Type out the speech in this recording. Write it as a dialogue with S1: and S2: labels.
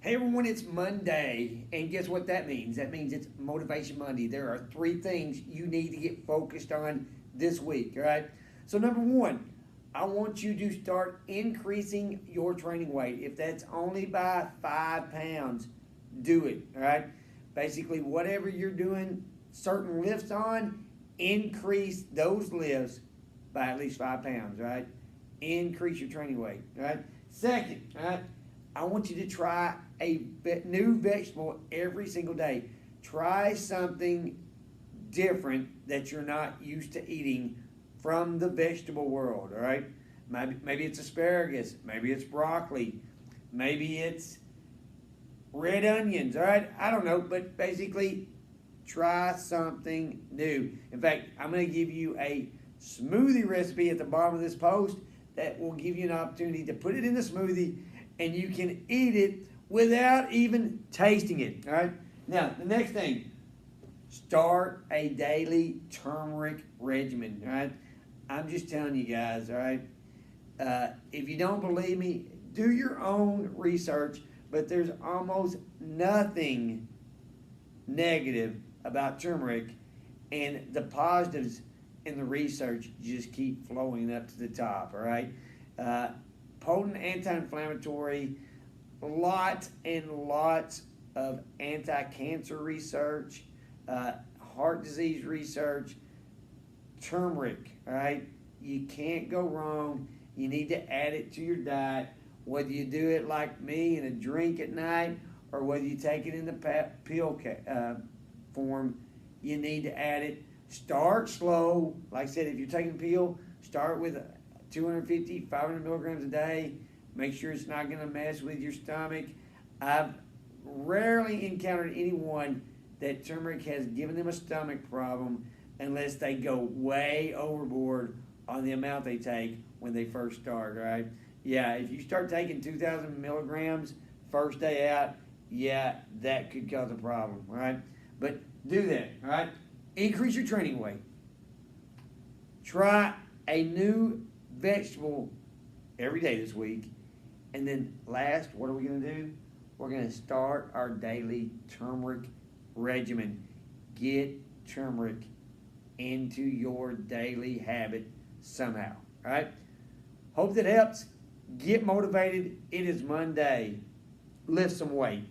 S1: Hey everyone, it's Monday, and guess what that means? That means it's Motivation Monday. There are 3 things you need to get focused on this week, all right? So, number one, I want you to start increasing your training weight. If that's only by 5 pounds, do it, all right? Basically, whatever you're doing certain lifts on, increase those lifts by at least 5 pounds, right? Increase your training weight, right? Second, right? I want you to try a new vegetable every single day. Try something different that you're not used to eating from the vegetable world, all right? Maybe it's asparagus, maybe it's broccoli, maybe it's red onions, all right? I don't know, but basically try something new. In fact, I'm going to give you a smoothie recipe at the bottom of this post that will give you an opportunity to put it in the smoothie and you can eat it without even tasting it, all right? Now, the next thing, start a daily turmeric regimen, all right? I'm just telling you guys, all right? If you don't believe me, do your own research, but there's almost nothing negative about turmeric, and the positives in the research just keep flowing up to the top, all right? Potent anti-inflammatory, lots and lots of anti-cancer research, heart disease research, turmeric, all right? You can't go wrong. You need to add it to your diet, whether you do it like me in a drink at night or whether you take it in the pill form, you need to add it. Start slow. Like I said, if you're taking a pill, start with 250, 500 milligrams a day. Make sure it's not going to mess with your stomach. I've rarely encountered anyone that turmeric has given them a stomach problem unless they go way overboard on the amount they take when they first start, right? Yeah, if you start taking 2,000 milligrams first day out, yeah, that could cause a problem, right? But do that, all right? Increase your training weight. Try a new vegetable every day this week. And then last, what are we going to do? We're going to start our daily turmeric regimen. Get turmeric into your daily habit somehow. All right? Hope that helps. Get motivated. It is Monday. Lift some weight.